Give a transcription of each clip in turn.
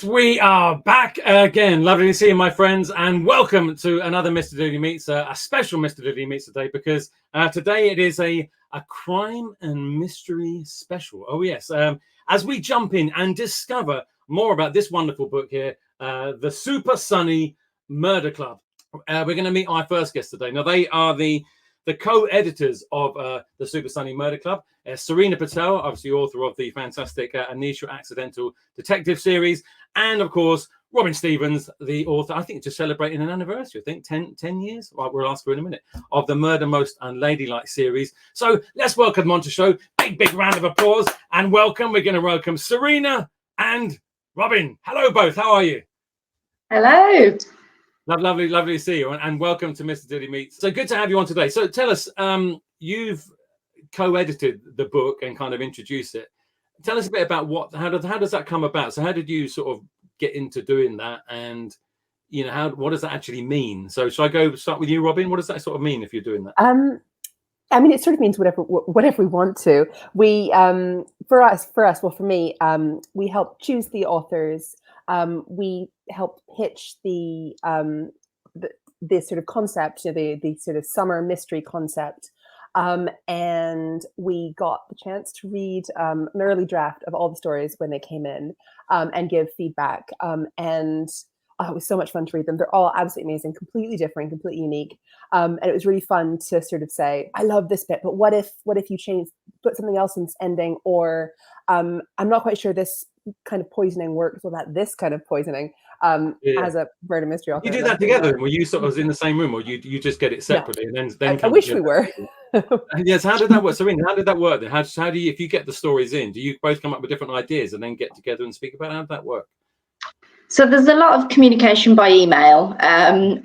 we are back again. Lovely to see you, my friends, and welcome to another Mr. Dilly Meets, a special Mr. Dilly Meets today, because today it is a crime and mystery special. Oh, yes. As we jump in and discover more about this wonderful book here, The Super Sunny Murder Club. We're going to meet our first guest today. Now, they are the co-editors of the Super Sunny Murder Club. Serena Patel, obviously author of the fantastic Anisha Accidental Detective series, and of course Robin Stevens, the author, I think just celebrating an anniversary, I think 10 years, well, we'll ask her in a minute, of the Murder Most Unladylike series. So let's welcome them on to show. Big round of applause and welcome. We're going to welcome Serena and Robin. Hello both, how are you? Hello. Lovely to see you, and welcome to Mr. Dilly Meets. So good to have you on today. So tell us, you've co-edited the book and kind of introduced it. Tell us a bit about how does that come about? So how did you sort of get into doing that, and what does that actually mean? So shall I start with you, Robin? What does that sort of mean if you're doing that? I mean, it sort of means whatever we want to. We for me, we help choose the authors. We help pitch the sort of concept, the sort of summer mystery concept, and we got the chance to read an early draft of all the stories when they came in, and give feedback. And it was so much fun to read them. They're all absolutely amazing, completely different, completely unique. And it was really fun to sort of say, I love this bit, but what if you put something else in this ending, or I'm not quite sure this kind of poisoning works without this kind of poisoning. As a murder mystery author. You do that together? Were you sort of in the same room, or you just get it separately? No. And then I wish we were. Yes. How did that work? Serena, how did that work then? How do you, if you get the stories in, do you both come up with different ideas and then get together and speak about it? How did that work? So there's a lot of communication by email, and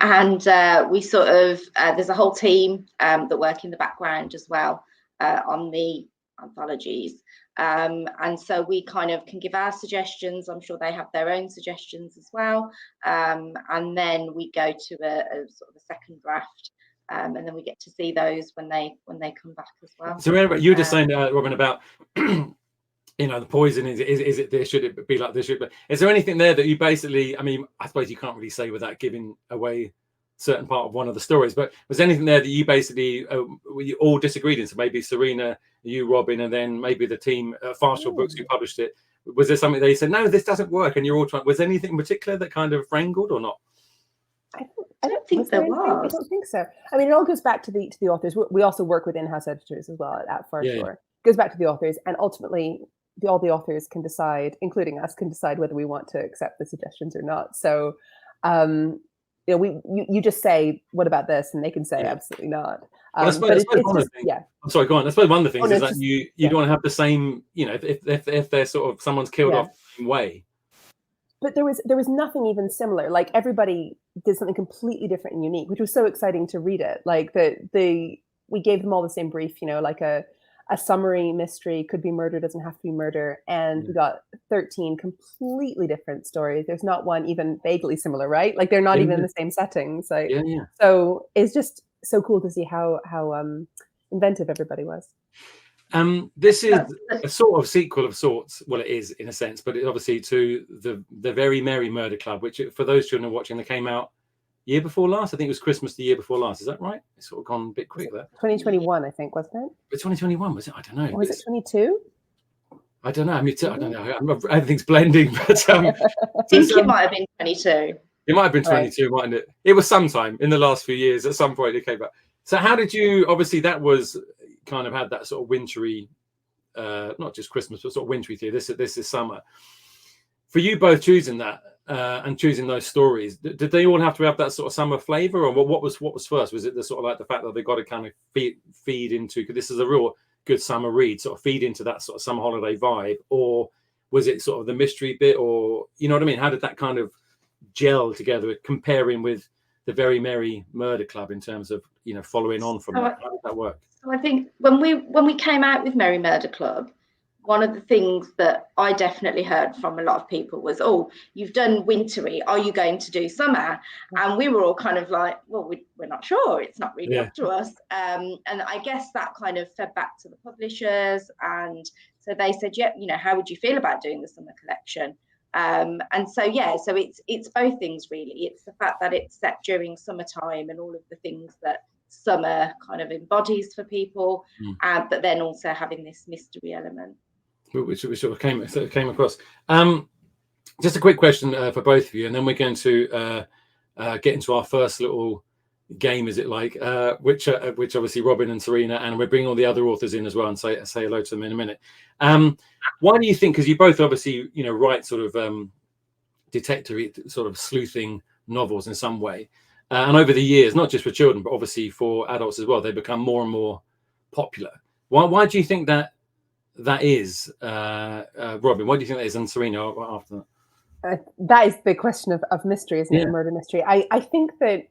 we sort of there's a whole team that work in the background as well on the anthologies, and so we kind of can give our suggestions. I'm sure they have their own suggestions as well, and then we go to a sort of a second draft, and then we get to see those when they come back as well. So you were just saying, Robin, about the poison, is it this, should it be like this, is there anything there that you basically, I mean, I suppose you can't really say without giving away certain part of one of the stories, but was there anything there that you basically you all disagreed in? So maybe Serena, you, Robin, and then maybe the team at Farshall Books who published it, was there something they said, no, this doesn't work, and you're all trying, was there anything in particular that kind of wrangled or not? I don't think there was. I don't think so. I mean, it all goes back to the authors. We also work with in-house editors as well at Farshall. Yeah. It goes back to the authors, and ultimately all the authors can decide, including us, can decide whether we want to accept the suggestions or not. So you just say, what about this? And they can say absolutely not. I'm sorry, go on. I suppose one of the things is that you don't want to have the same, if they're sort of someone's killed off the same way. But there was nothing even similar. Like, everybody did something completely different and unique, which was so exciting to read it. Like we gave them all the same brief, like a summary mystery, could be murder, doesn't have to be murder, and we got 13 completely different stories. There's not one even vaguely similar, right? Like, they're not even in the same settings. Like, so it's just so cool to see how inventive everybody was. This is a sort of sequel of sorts. Well, it is in a sense, but it obviously to the Very Merry Murder Club, which for those children watching, they came out year before last. I think it was Christmas the year before last. Is that right? It's sort of gone a bit quick there. 2021, I think, wasn't it? But 2021, was it? I don't know. Or was it 22? I don't know. I mean, I don't know. Everything's blending. But I think it might have been 22. It might have been 22, mightn't it? It was sometime in the last few years. At some point, it came back. So how did you? Obviously, that was kind of had that sort of wintry, not just Christmas, but sort of wintry theme. This is summer. For you both choosing that and choosing those stories, did they all have to have that sort of summer flavor, or what was first? Was it the sort of like the fact that they got to kind of feed into, because this is a real good summer read, sort of feed into that sort of summer holiday vibe, or was it sort of the mystery bit, or you know what I mean? How did that kind of gel together, comparing with the Very Merry Murder Club in terms of following on from that? How did that work? So I think when we came out with Merry Murder Club, one of the things that I definitely heard from a lot of people was, oh, you've done wintry, are you going to do summer? And we were all kind of like, well, we're not sure, it's not really up to us. And I guess that kind of fed back to the publishers, and so they said, how would you feel about doing the summer collection? And so yeah, so it's both things really. It's the fact that it's set during summertime and all of the things that summer kind of embodies for people, but then also having this mystery element, which sort of came across. Just a quick question for both of you, and then we're going to get into our first little game, is it like, which obviously Robin and Serena, and we're bringing all the other authors in as well, and say hello to them in a minute. Why do you think, because you both obviously write sort of detective sort of sleuthing novels in some way, and over the years, not just for children but obviously for adults as well, they become more and more popular. Why do you think that is, Robin? Why do you think that is? And Serena, after that. That is the question of mystery, isn't it? Murder mystery. I think that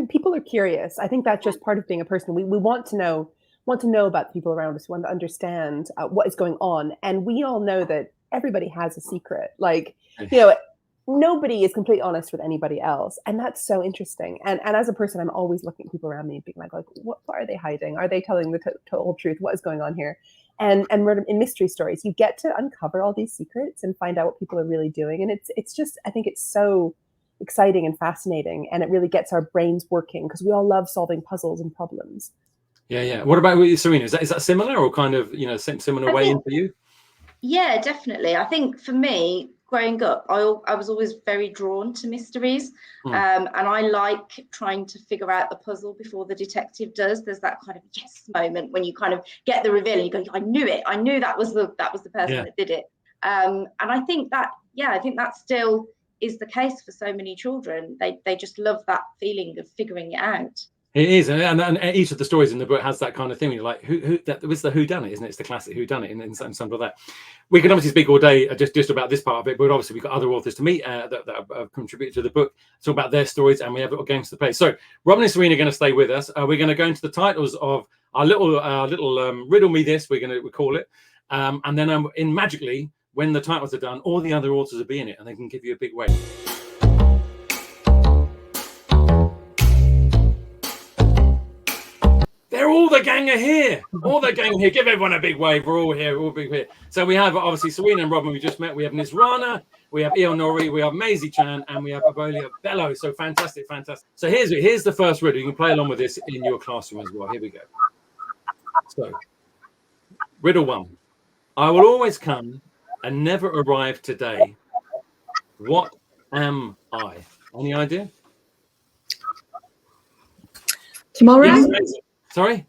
people are curious. I think that's just part of being a person. We want to know about the people around us. We want to understand what is going on, and we all know that everybody has a secret. Like, nobody is completely honest with anybody else, and that's so interesting. And as a person, I'm always looking at people around me and being like what are they hiding? Are they telling the total truth? What is going on here? And murder in mystery stories, you get to uncover all these secrets and find out what people are really doing. And it's just, I think it's so exciting and fascinating, and it really gets our brains working because we all love solving puzzles and problems. Yeah. What about you, Serena? Is that similar, or kind of similar way into you? Yeah, definitely. I think for me, growing up, I was always very drawn to mysteries, and I like trying to figure out the puzzle before the detective does. There's that kind of yes moment when you kind of get the reveal and you go, I knew it. I knew that was the person that did it. And I think that still is the case for so many children. They just love that feeling of figuring it out. It is, and each of the stories in the book has that kind of thing. You're like, that was the whodunit, isn't it? It's the classic whodunit in something like that. We can obviously speak all day just about this part of it, but obviously we've got other authors to meet that have contributed to the book, talk about their stories, and we have little games to play. So Robin and Serena are going to stay with us. We're going to go into the titles of our little Riddle Me This, we call it, and then in magically, when the titles are done, all the other authors will be in it, and they can give you a big wave. All the gang are here. All the gang are here. Give everyone a big wave. We're all here. We're all big here. So we have obviously Serena and Robin we just met. We have Nizrana. We have Norry. We have Maisie Chan, and we have Abiola Bello. So fantastic. So here's the first riddle. You can play along with this in your classroom as well. Here we go. So riddle 1. I will always come and never arrive today. What am I? Any idea? Tomorrow? Yes, sorry?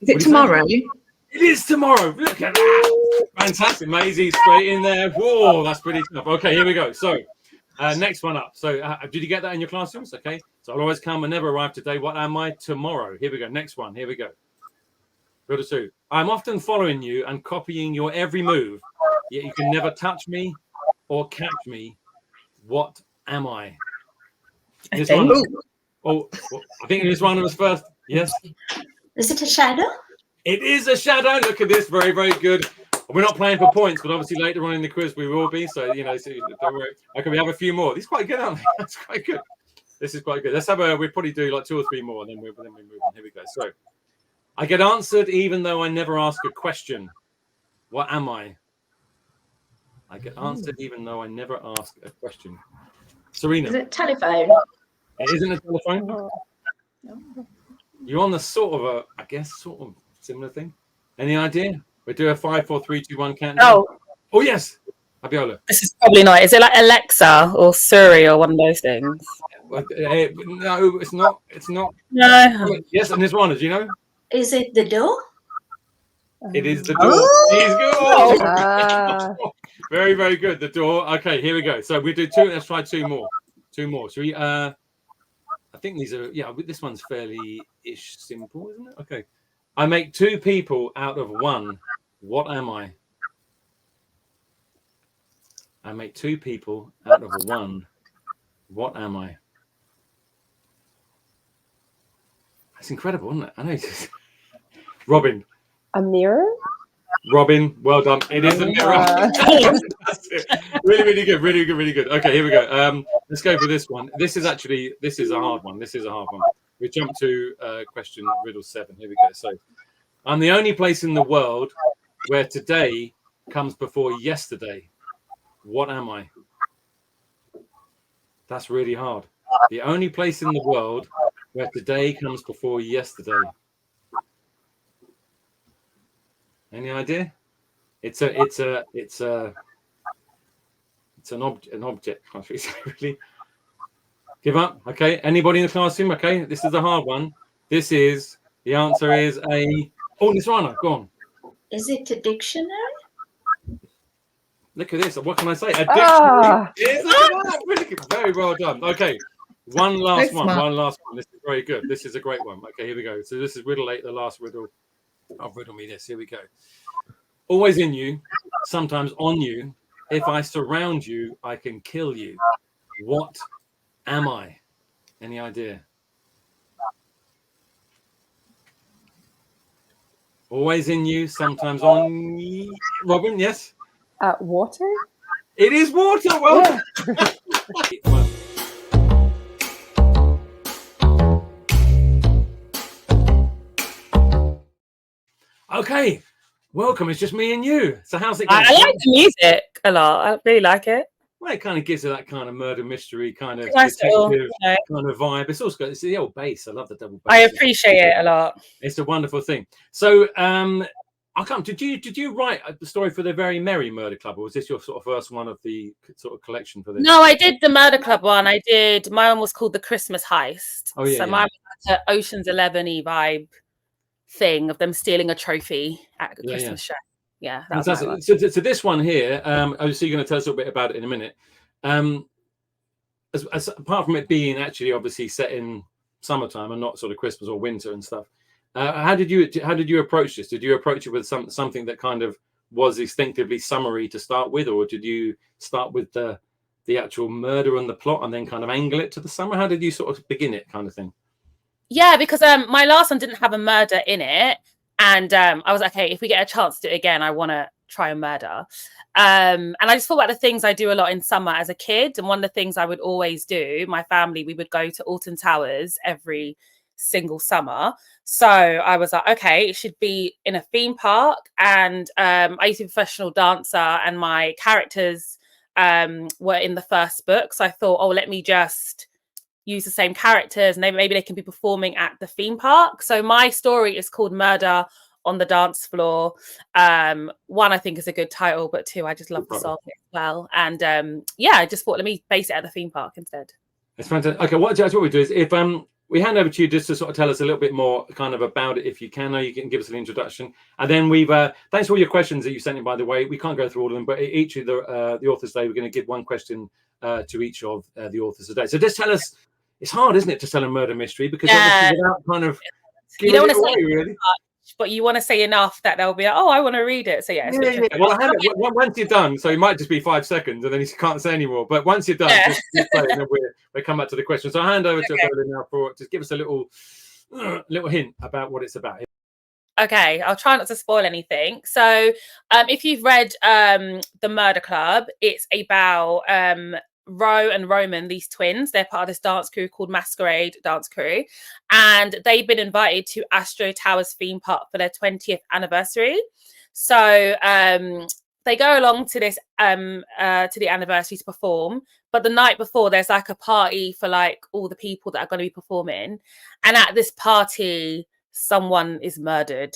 Is it tomorrow? It is tomorrow. Look at that. Fantastic. Maisie straight in there. Whoa, that's pretty tough. Okay, here we go. So next one up. So did you get that in your classrooms? Okay. So I'll always come and never arrive today. What am I tomorrow? Here we go. Next one. Here we go. Riddle 2. I'm often following you and copying your every move, yet you can never touch me or catch me. What am I? This one. Oh, I think this one was first. Yes. Is it a shadow? It is a shadow. Look at this. Very, very good. We're not playing for points, but obviously later on in the quiz we will be. So, so don't worry. Okay, we have a few more. These are quite good, aren't they? That's quite good. This is quite good. Let's have we'll probably do like 2 or 3 more, and then we move on. Here we go. So, I get answered even though I never ask a question. What am I? I get answered even though I never ask a question. Serena. Is it telephone? It isn't a telephone. No. You're on the sort of similar thing. Any idea? We do a 5, 4, 3, 2, 1 countdown. Oh yes, Abiola. This is probably not. Is it like Alexa or Siri or one of those things? No, it's not. It's not. No. Yes, and this one, do you know? Is it the door? It is the door. He's good. Very, very good. The door. Okay, here we go. So we do 2. Let's try 2 more. 2 more. So we I think these are this one's fairly-ish simple, isn't it? Okay. I make 2 people out of 1. What am I? I make 2 people out of 1. What am I? That's incredible, isn't it? I know. Robin. A mirror? Robin, well done. It is a mirror. Really, really good. Really good. Really good. Okay, here we go. Let's go for this one. This is a hard one. We jump to question riddle 7. Here we go. So, I'm the only place in the world where today comes before yesterday. What am I? That's really hard. The only place in the world where today comes before yesterday. Any idea? It's an object. Can't really say, really. Give up. Okay. Anybody in the classroom? Okay. This is a hard one. The answer is Nizrana, go on. Is it a dictionary? Look at this. What can I say? A dictionary. Really good. Very well done. Okay. One last one. This is very good. This is a great one. Okay, here we go. So this is riddle 8, the last riddle of Riddle Me This. Here we go. Always in you, sometimes on you. If I surround you, I can kill you. What am I? Any idea? Always in you, sometimes on you. Robin, yes? Water? It is water. Well, yeah. Okay, welcome. It's just me and you. So how's it going? I like the music a lot. I really like it. Well, it kind of gives it that kind of murder mystery kind of Nice detective little, kind of vibe. It's also got the old bass. I love the double bass. I appreciate it a lot. It's a wonderful thing. So I can't. Did you write the story for the Very Merry Murder Club, or was this your sort of first one of the sort of collection for this? No, I did the Murder Club one. My one was called The Christmas Heist. Oh yeah. So mine was like an Ocean's 11-y vibe thing of them stealing a trophy at a Christmas show. Yeah, that was my one. So this one here, obviously you're going to tell us a little bit about it in a minute. As apart from it being actually obviously set in summertime and not sort of Christmas or winter and stuff, how did you approach this? Did you approach it with something that kind of was instinctively summery to start with, or did you start with the actual murder and the plot and then kind of angle it to the summer? How did you sort of begin it, kind of thing? Yeah, because my last one didn't have a murder in it, and I was like, okay, if we get a chance to do it again, I want to try a murder. And I just thought about the things I do a lot in summer as a kid, and one of the things I would always do, my family, we would go to Alton Towers every single summer. So I was like, okay, it should be in a theme park, and I used to be a professional dancer, and my characters were in the first book. So I thought, oh, let me just use the same characters, and maybe they can be performing at the theme park. So my story is called Murder on the Dance Floor. One, I think is a good title, but two, I just love the song as well. And I just thought, let me base it at the theme park instead. It's fantastic. Okay, what we do is if we hand over to you just to sort of tell us a little bit more kind of about it, if you can, or you can give us an introduction. And then thanks for all your questions that you sent in, by the way. We can't go through all of them, but each of the authors today, we're going to give one question to each of the authors today. So just tell us, it's hard, isn't it, to tell a murder mystery, because obviously without kind of you don't want to say really much, but you want to say enough that they'll be like, oh, I want to read it. So yeah. Well, once you're done, so it might just be 5 seconds and then you can't say anymore, but once you're done, just play, and then we'll come back to the question. So I'll hand over to Abiola now for just give us a little hint about what it's about. Okay, I'll try not to spoil anything. So if you've read The Murder Club, it's about Ro and Roman, these twins. They're part of this dance crew called Masquerade Dance Crew, and they've been invited to Astro Towers theme park for their 20th anniversary. So they go along to this to the anniversary to perform, but the night before there's like a party for like all the people that are going to be performing, and at this party someone is murdered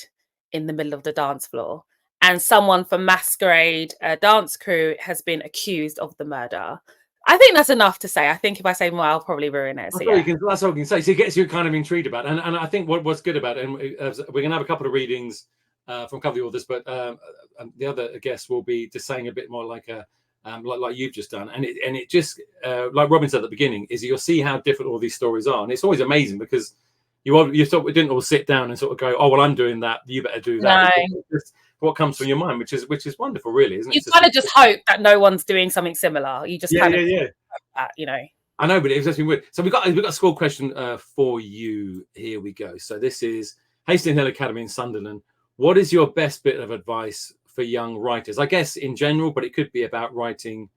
in the middle of the dance floor, and someone from Masquerade Dance Crew has been accused of the murder. I think that's enough to say. I think if I say more, I'll probably ruin it. So that's all you can say. So it gets you kind of intrigued about it. And I think what's good about it, and we're going to have a couple of readings from a couple of the authors, but the other guests will be just saying a bit more like you've just done. And it just, like Robin said at the beginning, is you'll see how different all these stories are. And it's always amazing because you thought we didn't all sit down and sort of go, oh, well, I'm doing that, you better do that. No. What comes from your mind, which is wonderful, really, isn't it? You kind of just hope that no one's doing something similar. You just kind of that, you know. I know, but it's just been weird. So we've got a school question for you. Here we go. So this is Hastings Hill Academy in Sunderland. What is your best bit of advice for young writers? I guess in general, but it could be about writing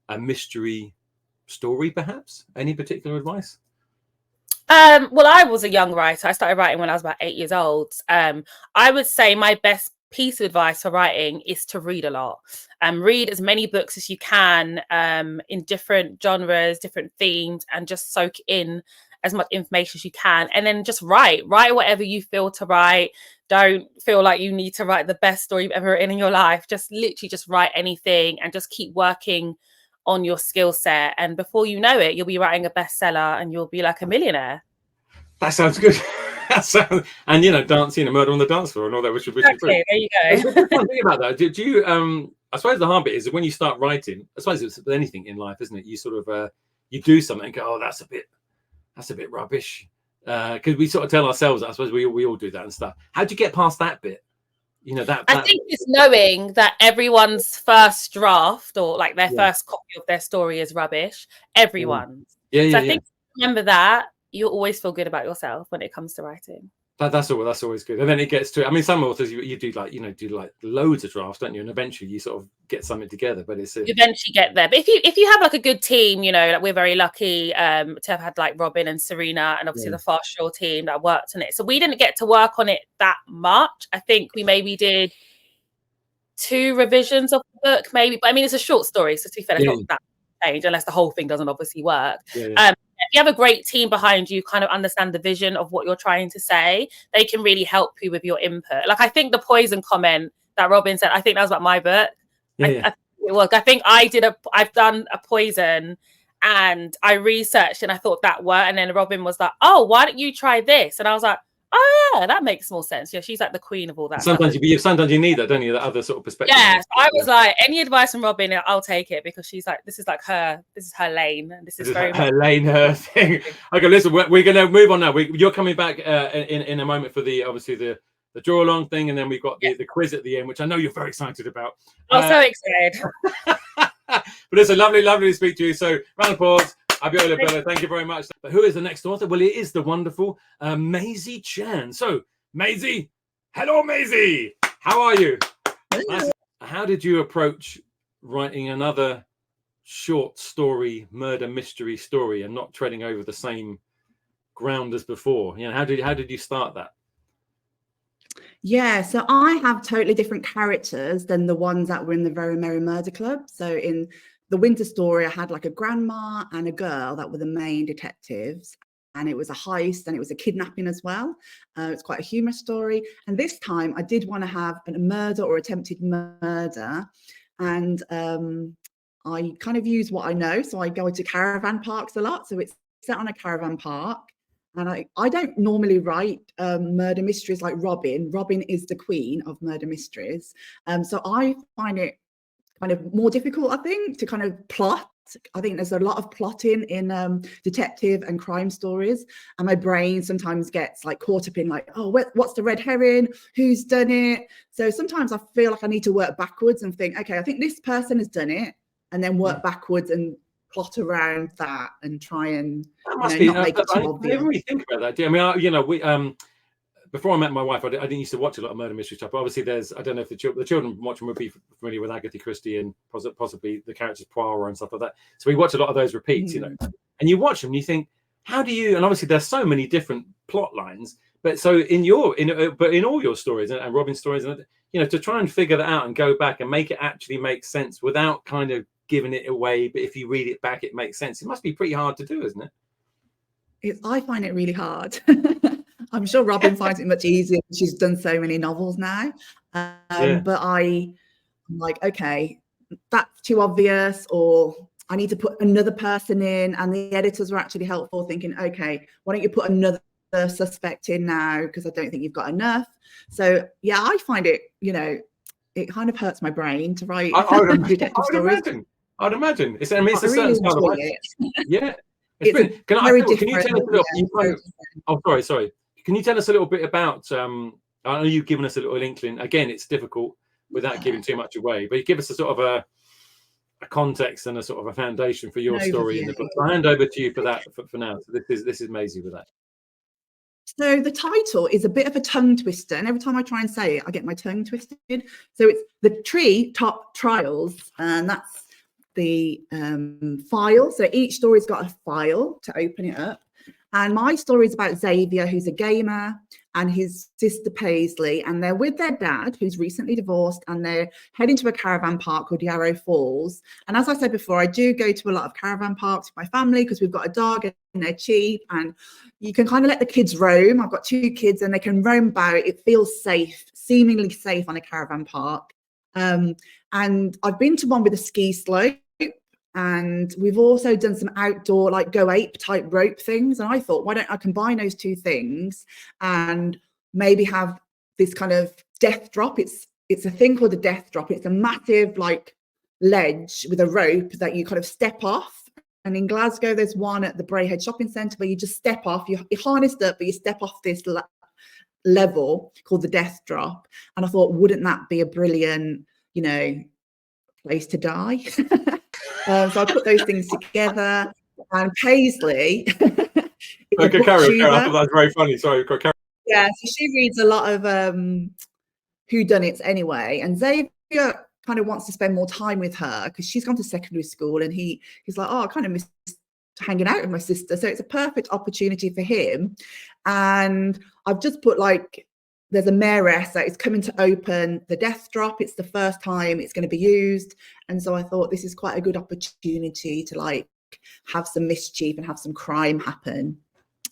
a mystery story, perhaps. Any particular advice? Well, I was a young writer. I started writing when I was about 8 years old. I would say my best piece of advice for writing is to read a lot. Read as many books as you can in different genres, different themes, and just soak in as much information as you can, and then just write whatever you feel to write. Don't feel like you need to write the best story you've ever written in your life. Just literally just write anything and just keep working on your skill set, and before you know it, you'll be writing a bestseller and you'll be like a millionaire. That sounds good. And you know, dancing, a murder on the dance floor and all that, which Exactly. There you go. The fun thing about that, do you I suppose the hard bit is that when you start writing, I suppose it's with anything in life, isn't it? You sort of you do something and go, oh, that's a bit rubbish, because we sort of tell ourselves that. I suppose we all do that and stuff. How do you get past that bit? You know, that I think it's knowing that everyone's first draft or like their first copy of their story is rubbish. Everyone's. So I think remember that, you'll always feel good about yourself when it comes to writing. That's always good. And then it gets to, I mean, some authors you do like, loads of drafts, don't you? And eventually you sort of get something together, but you eventually get there. But if you have like a good team, you know, like we're very lucky to have had like Robin and Serena and obviously the Fast Shore team that worked on it. So we didn't get to work on it that much. I think we maybe did 2 revisions of the book, maybe. But I mean, it's a short story, so to be fair, it's not that change unless the whole thing doesn't obviously work. If you have a great team behind you, kind of understand the vision of what you're trying to say, they can really help you with your input. Like I think the poison comment that Robin said, I think that was about my book. I think it was. I think I've done a poison and I researched and I thought that worked. And then Robin was like, oh, why don't you try this? And I was like, oh yeah, that makes more sense. Yeah, she's like the queen of all that. Sometimes you need that, don't you? That other sort of perspective. Yeah, I was like, any advice from Robin, I'll take it, because she's like, this is her lane. This is very her lane, her thing. Okay, listen, we're gonna move on now. You're coming back in a moment for the draw along thing, and then we've got the quiz at the end, which I know you're very excited about. I'm so excited. But it's lovely to speak to you. So round of applause. Abiola, Bello, thank you very much. But who is the next author? Well, it is the wonderful Maisie Chan. So, Maisie, hello, Maisie. How are you? Nice. How did you approach writing another short story, murder mystery story, and not treading over the same ground as before? You know, how did you start that? Yeah, so I have totally different characters than the ones that were in the Very Merry Murder Club. So in the winter story, I had like a grandma and a girl that were the main detectives, and it was a heist and it was a kidnapping as well. It's quite a humorous story. And this time I did want to have a murder or attempted murder. And I kind of use what I know. So I go to caravan parks a lot. So it's set on a caravan park. And I don't normally write murder mysteries like Robin. Robin is the queen of murder mysteries. So I find it kind of more difficult, I think, to kind of plot. I think there's a lot of plotting in detective and crime stories, and my brain sometimes gets like caught up in like, oh, what's the red herring? Who's done it? So sometimes I feel like I need to work backwards and think, okay, I think this person has done it, and then work backwards and plot around that and try and not make it too obvious. I didn't really think about that. I mean, we before I met my wife, I didn't used to watch a lot of murder mystery stuff. But obviously, I don't know if the children watching would be familiar with Agatha Christie and possibly the characters Poirot and stuff like that. So we watch a lot of those repeats, you know. And you watch them, and you think, how do you? And obviously, there's so many different plot lines. But so in all your stories and Robin's stories, and to try and figure that out and go back and make it actually make sense without kind of giving it away. But if you read it back, it makes sense. It must be pretty hard to do, isn't it? I find it really hard. I'm sure Robin finds it much easier. She's done so many novels now. But I'm like, okay, that's too obvious, or I need to put another person in. And the editors were actually helpful, thinking, okay, why don't you put another suspect in now? Because I don't think you've got enough. So, yeah, I find it, it kind of hurts my brain to write detective stories. I'd imagine. It's a certain style of writing. Yeah. Can you tell us a little? Sorry. Can you tell us a little bit about? I know you've given us a little inkling. Again, it's difficult without giving too much away, but you give us a sort of a context and a sort of a foundation for your story in the book. So I'll hand over to you for that for now. So this is Maisie with that. So the title is a bit of a tongue twister, and every time I try and say it, I get my tongue twisted. So it's The Tree Top Trials, and that's the file. So each story's got a file to open it up. And my story is about Xavier, who's a gamer, and his sister Paisley, and they're with their dad, who's recently divorced, and they're heading to a caravan park called Yarrow Falls. And as I said before, I do go to a lot of caravan parks with my family because we've got a dog and they're cheap, and you can kind of let the kids roam. I've got 2 kids and they can roam about. It feels safe, seemingly safe on a caravan park. And I've been to one with a ski slope, and we've also done some outdoor, like go ape type rope things. And I thought, why don't I combine those 2 things and maybe have this kind of death drop? It's a thing called a death drop. It's a massive like ledge with a rope that you kind of step off. And in Glasgow, there's one at the Braehead Shopping Centre where you just step off. You're harnessed up, but you step off this level called the death drop. And I thought, wouldn't that be a brilliant, you know, place to die? So I put those things together, and Paisley. Okay, carry on. I thought that was very funny. Sorry, carry. Yeah, so she reads a lot of whodunits anyway, and Xavier kind of wants to spend more time with her because she's gone to secondary school, and he's like, oh, I kind of miss hanging out with my sister. So it's a perfect opportunity for him. And I've just put like, there's a mayoress that is coming to open the death drop. It's the first time it's going to be used. And so I thought this is quite a good opportunity to like have some mischief and have some crime happen.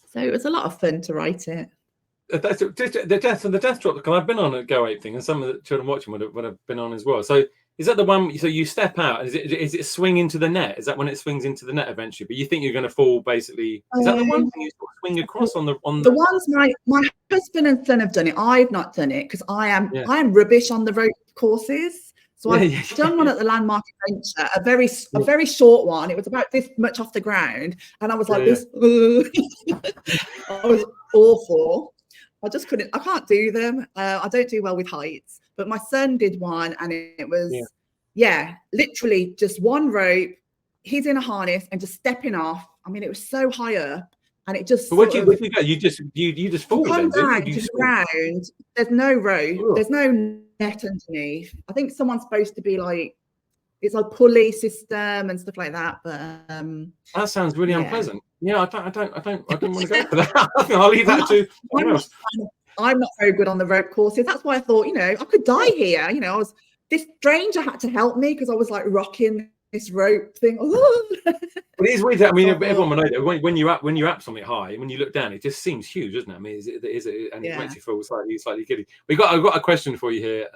So it was a lot of fun to write it. The death drop, because I've been on a Go Ape thing, and some of the children watching would have been on as well. So is that the one? So you step out, is it swing into the net? Is that when it swings into the net eventually? But you think you're going to fall, basically? Is that the one thing you sort of swing across on the ones my husband and son have done it? I've not done it because I am rubbish on the rope courses. So I've done one at the Landmark Adventure, a very short one. It was about this much off the ground, and I was like this. I was awful. I just couldn't. I can't do them. I don't do well with heights. But my son did one, and it was literally just one rope. He's in a harness and just stepping off. I mean, it was so high up, and it just. But what do you go? You just fall. Come down to the ground. There's no rope. Oh. There's no net underneath. I think someone's supposed to be like, it's a pulley system and stuff like that. But that sounds really unpleasant. Yeah, I don't want to go for that. I'll leave that to someone else. I'm not very good on the rope courses. That's why I thought, I could die here. This stranger had to help me because I was like rocking this rope thing. But it is weird. I mean, everyone will know that when you're up something high, and when you look down, it just seems huge, doesn't it? I mean, and it makes you feel slightly giddy. I've got a question for you here,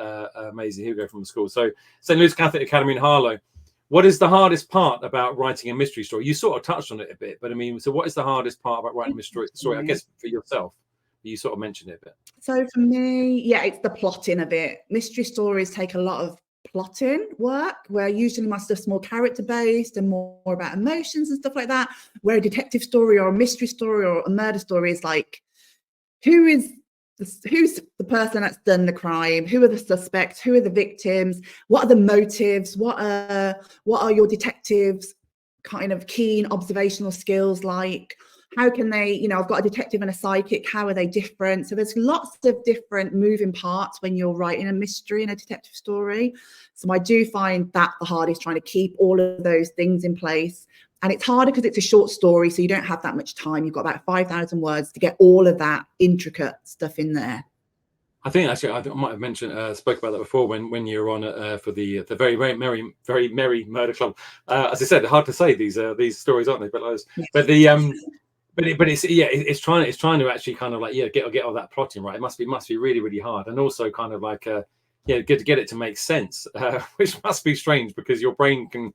Maisie, here we go from the school. So St. Luke's Catholic Academy in Harlow. What is the hardest part about writing a mystery story? You sort of touched on it a bit, but I mean, so what is the hardest part about writing a mystery story? I guess for yourself. You sort of mentioned it a bit. So for me, it's the plotting of it. Mystery stories take a lot of plotting work, where usually my stuff's more character based and more about emotions and stuff like that. Where a detective story or a mystery story or a murder story is like, who's the person that's done the crime? Who are the suspects? Who are the victims? What are the motives? What are your detectives' kind of keen observational skills like? How can they, I've got a detective and a psychic. How are they different? So there's lots of different moving parts when you're writing a mystery and a detective story. So I do find that the hardest, trying to keep all of those things in place. And it's harder because it's a short story, so you don't have that much time. You've got about 5,000 words to get all of that intricate stuff in there. I think I might have mentioned, spoke about that before when you were on for the very merry murder club. As I said, hard to say these stories, aren't they? But it's trying to actually kind of like get all that plotting right. It must be really, really hard, and also kind of like get it to make sense, which must be strange because your brain can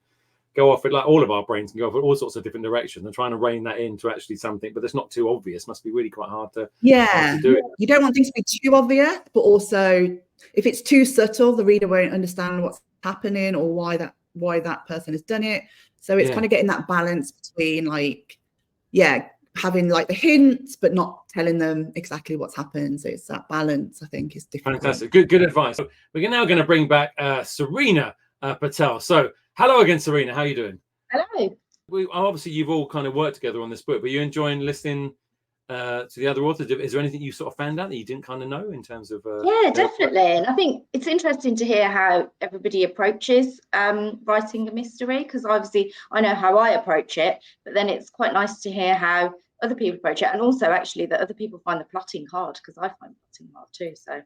go off, like all of our brains can go off in all sorts of different directions, and trying to rein that into actually something, but it's not too obvious. Must be really quite hard to do it. You don't want things to be too obvious, but also if it's too subtle, the reader won't understand what's happening or why that person has done it. So it's kind of getting that balance between having like the hints but not telling them exactly what's happened. So it's that balance, I think, is difficult. Fantastic. Good advice. So we're now going to bring back Serena Patel. So hello again, Serena. How are you doing? Hello. Obviously you've all kind of worked together on this book, but you're enjoying listening to the other authors? Is there anything you sort of found out that you didn't kind of know in terms of? Yeah, definitely. And I think it's interesting to hear how everybody approaches writing a mystery, because obviously I know how I approach it, but then it's quite nice to hear how other people approach it, and also actually that other people find the plotting hard, because I find plotting hard too. So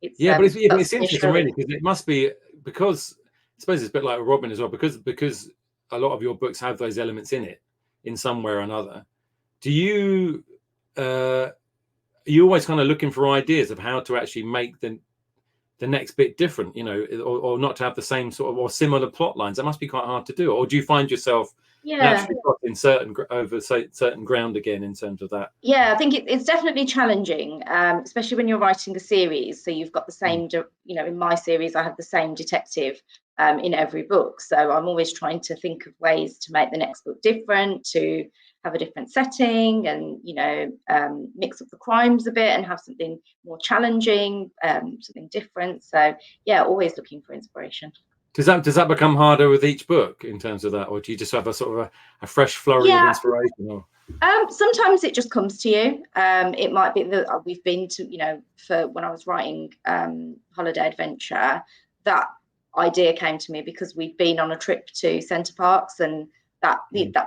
it's but it's that's interesting, really, because it must be, because I suppose it's a bit like Robin as well, because a lot of your books have those elements in it in some way or another. Do you are you always kind of looking for ideas of how to actually make the next bit different, you know, or not to have the same sort of or similar plot lines? That must be quite hard to do. Or do you find yourself naturally in certain ground again in terms of that? Yeah, I think it's definitely challenging, especially when you're writing a series. So you've got the same, you know, in my series, I have the same detective in every book. So I'm always trying to think of ways to make the next book different, to have a different setting, and, you know, mix up the crimes a bit and have something more challenging, something different. So yeah, always looking for inspiration. Does that become harder with each book in terms of that, or do you just have a sort of a fresh flurry of inspiration? Or? Sometimes it just comes to you. It might be that we've been to, you know, for when I was writing Holiday Adventure, that idea came to me because we'd been on a trip to Center Parcs, and that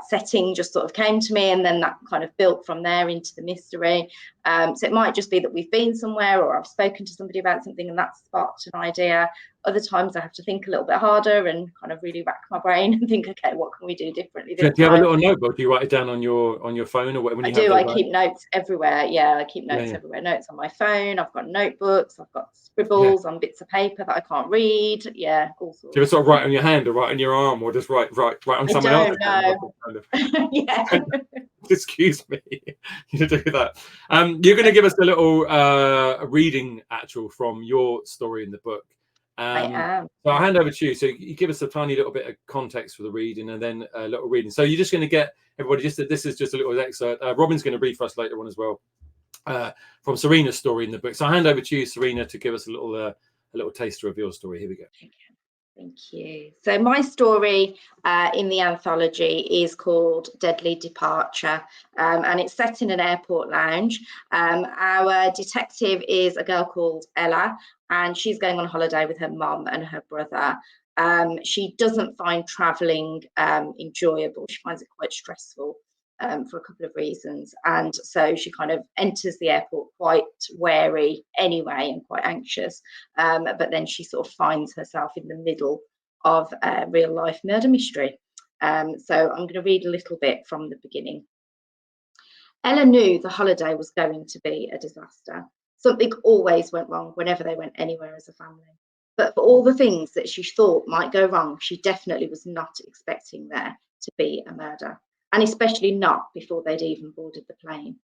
setting just sort of came to me, and then that kind of built from there into the mystery. So it might just be that we've been somewhere, or I've spoken to somebody about something and that sparked an idea. Other times I have to think a little bit harder and kind of really rack my brain and think, okay, what can we do differently this time? Do you have a little notebook? Do you write it down on your phone, or when you do? I keep notes everywhere. Yeah, I keep notes everywhere. Notes on my phone. I've got notebooks. I've got scribbles on bits of paper that I can't read. Yeah, all sorts. Do you ever sort of write on your hand or write on your arm, or just write on someone else? I don't know. Yeah. Excuse me. You do that. You're going to give us a little reading actual from your story in the book. I am. So I'll hand over to you. So you give us a tiny little bit of context for the reading, and then a little reading. So you're just going to get everybody, this is just a little excerpt. Robin's going to read for us later on as well, from Serena's story in the book. So I'll hand over to you, Serena, to give us a little taster of your story. Here we go. Okay. Thank you. So my story in the anthology is called Deadly Departure, and it's set in an airport lounge. Our detective is a girl called Ella, and she's going on holiday with her mum and her brother. She doesn't find travelling enjoyable. She finds it quite stressful for a couple of reasons. And so she kind of enters the airport quite wary anyway and quite anxious. But then she sort of finds herself in the middle of a real life murder mystery. So I'm going to read a little bit from the beginning. Ella knew the holiday was going to be a disaster. Something always went wrong whenever they went anywhere as a family. But for all the things that she thought might go wrong, she definitely was not expecting there to be a murder, and especially not before they'd even boarded the plane.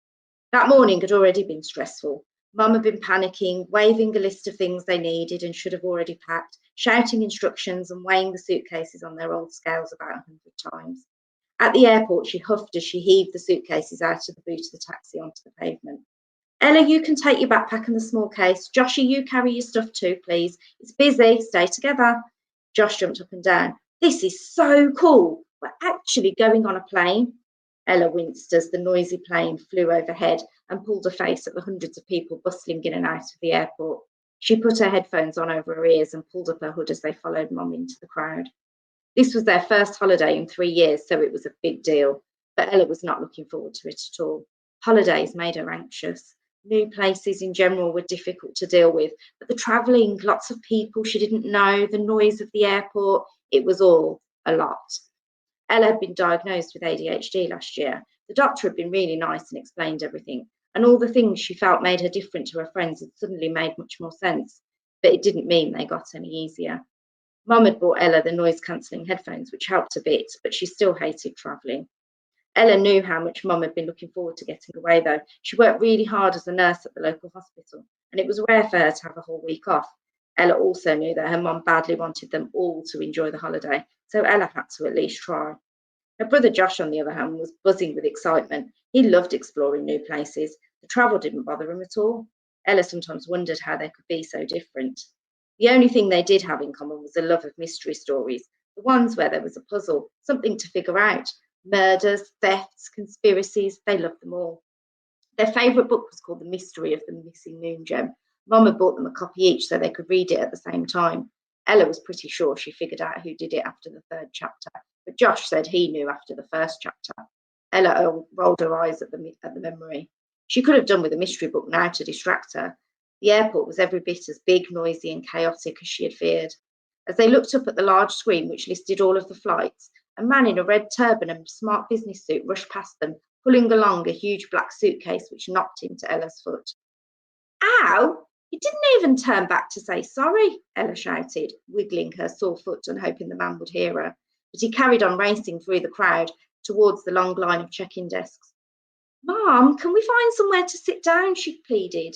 That morning had already been stressful. Mum had been panicking, waving a list of things they needed and should have already packed, shouting instructions and weighing the suitcases on their old scales about 100 times. At the airport, she huffed as she heaved the suitcases out of the boot of the taxi onto the pavement. Ella, you can take your backpack and the small case. Joshy, you carry your stuff too, please. It's busy. Stay together. Josh jumped up and down. This is so cool. We're actually going on a plane. Ella winced as the noisy plane flew overhead and pulled a face at the hundreds of people bustling in and out of the airport. She put her headphones on over her ears and pulled up her hood as they followed Mum into the crowd. This was their first holiday in 3 years, so it was a big deal. But Ella was not looking forward to it at all. Holidays made her anxious. New places in general were difficult to deal with, but the travelling, lots of people she didn't know, the noise of the airport, it was all a lot. Ella had been diagnosed with ADHD last year. The doctor had been really nice and explained everything, and all the things she felt made her different to her friends had suddenly made much more sense, but it didn't mean they got any easier. Mum had bought Ella the noise-cancelling headphones, which helped a bit, but she still hated travelling. Ella knew how much Mum had been looking forward to getting away, though. She worked really hard as a nurse at the local hospital, and it was rare for her to have a whole week off. Ella also knew that her mum badly wanted them all to enjoy the holiday, so Ella had to at least try. Her brother Josh, on the other hand, was buzzing with excitement. He loved exploring new places. The travel didn't bother him at all. Ella sometimes wondered how they could be so different. The only thing they did have in common was a love of mystery stories, the ones where there was a puzzle, something to figure out. Murders, thefts, conspiracies, they loved them all. Their favourite book was called The Mystery of the Missing Moon Gem. Mum had bought them a copy each so they could read it at the same time. Ella was pretty sure she figured out who did it after the 3rd chapter, but Josh said he knew after the 1st chapter. Ella rolled her eyes at the memory. She could have done with a mystery book now to distract her. The airport was every bit as big, noisy and chaotic as she had feared. As they looked up at the large screen which listed all of the flights, a man in a red turban and smart business suit rushed past them, pulling along a huge black suitcase which knocked into Ella's foot. Ow! You didn't even turn back to say sorry, Ella shouted, wiggling her sore foot and hoping the man would hear her. But he carried on racing through the crowd towards the long line of check-in desks. Mom, can we find somewhere to sit down? She pleaded.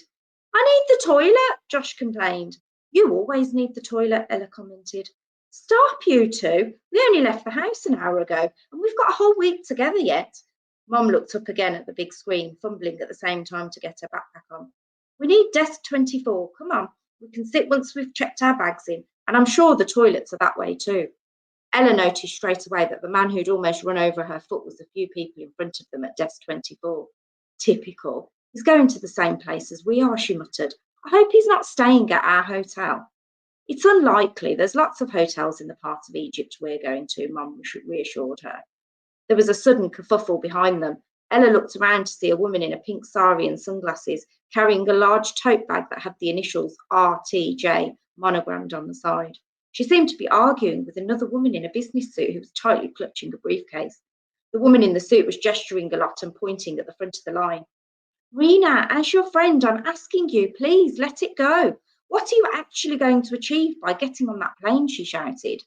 I need the toilet, Josh complained. You always need the toilet, Ella commented. Stop, you two. We only left the house an hour ago and we've got a whole week together yet. Mum looked up again at the big screen, fumbling at the same time to get her backpack on. We need desk 24. Come on. We can sit once we've checked our bags in. And I'm sure the toilets are that way too. Ella noticed straight away that the man who'd almost run over her foot was a few people in front of them at desk 24. Typical. He's going to the same place as we are, she muttered. I hope he's not staying at our hotel. It's unlikely. There's lots of hotels in the part of Egypt we're going to, Mum reassured her. There was a sudden kerfuffle behind them. Ella looked around to see a woman in a pink sari and sunglasses carrying a large tote bag that had the initials RTJ monogrammed on the side. She seemed to be arguing with another woman in a business suit who was tightly clutching a briefcase. The woman in the suit was gesturing a lot and pointing at the front of the line. Rena, as your friend, I'm asking you, please let it go. What are you actually going to achieve by getting on that plane? She shouted.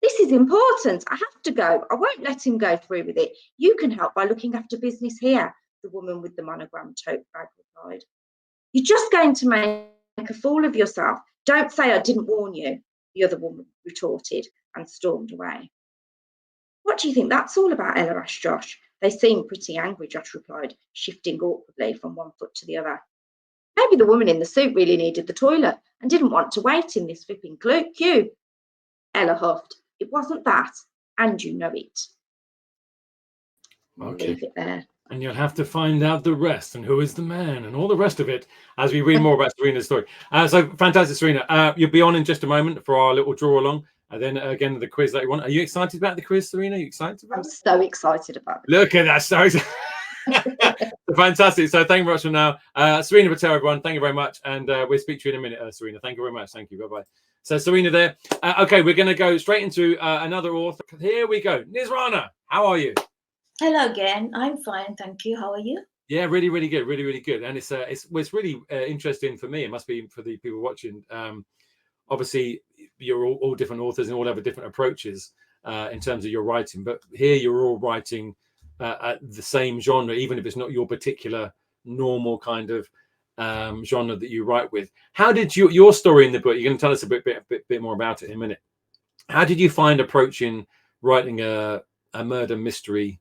This is important. I have to go. I won't let him go through with it. You can help by looking after business here, the woman with the monogram tote bag replied. You're just going to make a fool of yourself. Don't say I didn't warn you, the other woman retorted and stormed away. What do you think that's all about, Ella asked Josh. They seem pretty angry, Josh replied, shifting awkwardly from one foot to the other. Maybe the woman in the suit really needed the toilet and didn't want to wait in this flipping queue. Ella huffed. It wasn't that, and you know it. Okay. Leave it there. And you'll have to find out the rest and who is the man and all the rest of it as we read more about Serena's story. So fantastic, Serena. You'll be on in just a moment for our little draw along. And then again, the quiz that you want. Are you excited about the quiz, Serena? Are you excited about it? I'm so excited about it. Look at that. So fantastic. So thank you very much for now. Serena Patel, everyone. Thank you very much. And we'll speak to you in a minute, Serena. Thank you very much. Thank you. Bye-bye. So Serena there. Okay, we're going to go straight into another author. Here we go. Nizrana, how are you? Hello again. I'm fine, thank you. How are you? Yeah, really, really good. Really, really good. And it's really interesting for me. It must be for the people watching. Obviously, you're all different authors and all have different approaches in terms of your writing. But here you're all writing at the same genre, even if it's not your particular normal kind of genre that you write with. How did your story in the book? You're going to tell us a bit more about it in a minute. How did you find approaching writing a murder mystery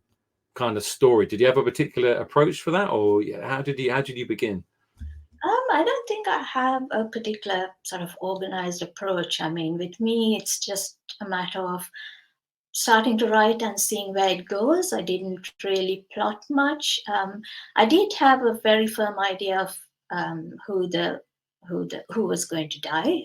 kind of story? Did you have a particular approach for that, or how did you begin? I don't think I have a particular sort of organized approach. I mean, with me, it's just a matter of starting to write and seeing where it goes. I didn't really plot much. I did have a very firm idea of who was going to die,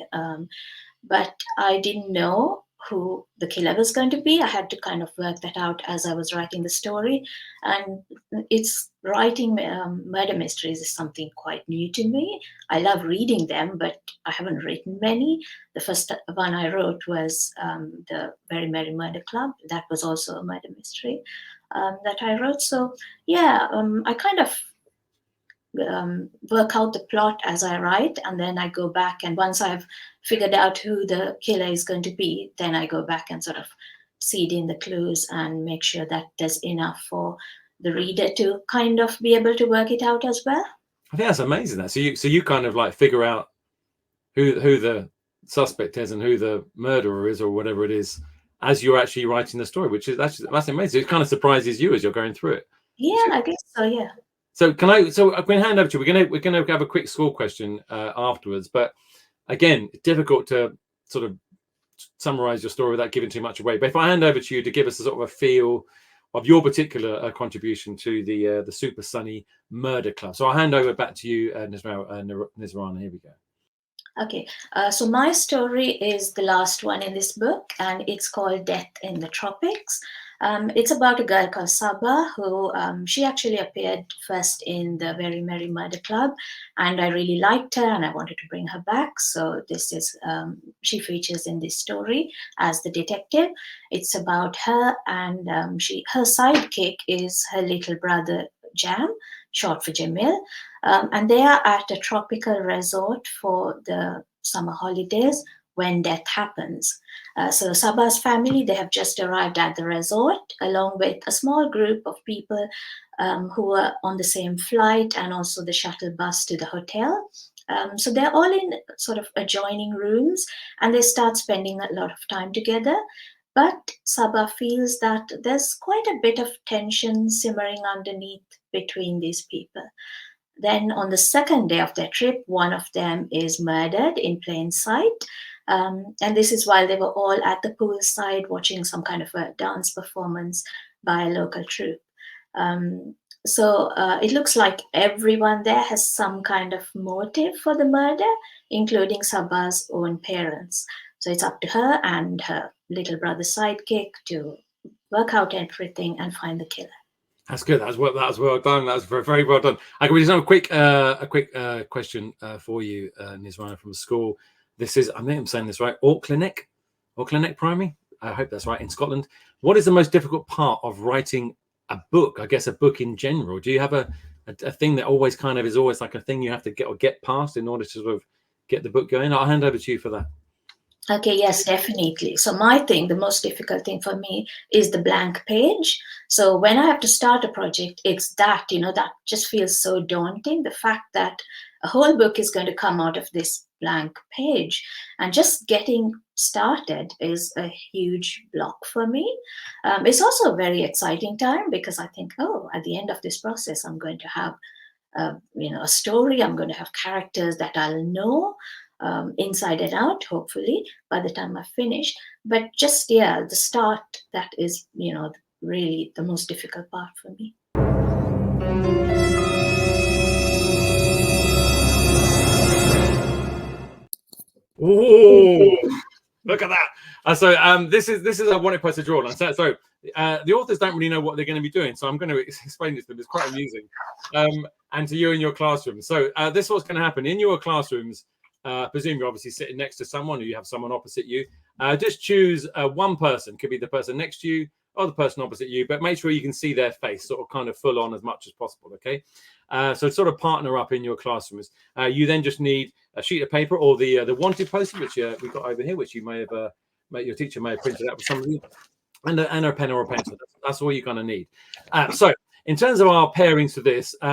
but I didn't know who the killer was going to be. I had to kind of work that out as I was writing the story. And it's writing murder mysteries is something quite new to me. I love reading them, but I haven't written many. The first one I wrote was the Very Merry Murder Club. That was also a murder mystery that I wrote. So yeah, I kind of work out the plot as I write, and then I go back, and once I've figured out who the killer is going to be, then I go back and sort of seed in the clues and make sure that there's enough for the reader to kind of be able to work it out as well. I think that's amazing. That so you kind of like figure out who the suspect is and who the murderer is or whatever it is as you're actually writing the story, which is that's amazing. It kind of surprises you as you're going through it. Yeah, I guess so. Yeah. So I'm going to hand over to you. We're going to have a quick score question afterwards, but again, difficult to sort of summarize your story without giving too much away. But if I hand over to you to give us a sort of a feel, your particular contribution to the Super Sunny Murder Club. So I'll hand over back to you, Nizrana. Here we go. Okay, so my story is the last one in this book, and it's called Death in the Tropics. It's about a girl called Saba who she actually appeared first in the Very Merry Murder Club, and I really liked her and I wanted to bring her back. So this is she features in this story as the detective. It's about her, and her sidekick is her little brother Jam, short for Jamil, and they are at a tropical resort for the summer holidays when death happens. So Saba's family, they have just arrived at the resort along with a small group of people who are on the same flight and also the shuttle bus to the hotel. So they're all in sort of adjoining rooms and they start spending a lot of time together. But Saba feels that there's quite a bit of tension simmering underneath between these people. Then on the second day of their trip, one of them is murdered in plain sight. And this is while they were all at the poolside watching some kind of a dance performance by a local troupe. So it looks like everyone there has some kind of motive for the murder, including Saba's own parents. So it's up to her and her little brother sidekick to work out everything and find the killer. That's good. That was well done. That was very well done. I can just have a quick question for you, Nizrana, from school. This is, I think I'm saying this right, Auckland Primary. I hope that's right, in Scotland. What is the most difficult part of writing a book? I guess a book in general. Do you have a thing that always kind of is always like a thing you have to get past in order to sort of get the book going? I'll hand over to you for that. Okay, yes, definitely. So the most difficult thing for me is the blank page. So when I have to start a project, it's that, that just feels so daunting. The fact that a whole book is going to come out of this blank page, and just getting started is a huge block for me. It's also a very exciting time because I think, at the end of this process, I'm going to have, a story. I'm going to have characters that I'll know inside and out, hopefully, by the time I finish. But just, the start, that is, really the most difficult part for me. Oh, look at that. So this is a wanted poster drawn. So the authors don't really know what they're going to be doing. So I'm going to explain this to them. It's quite amusing. And to you in your classroom. So this is what's going to happen in your classrooms. Presume you're obviously sitting next to someone, or you have someone opposite you. Just choose one person. Could be the person next to you or the person opposite you, but make sure you can see their face, sort of kind of full on as much as possible. Okay. So sort of partner up in your classrooms. You then just need a sheet of paper or the wanted poster, which we've got over here, which you may have, your teacher may have printed out for some of you, and a pen or a pencil. That's all you're going to need. So in terms of our pairings for this, we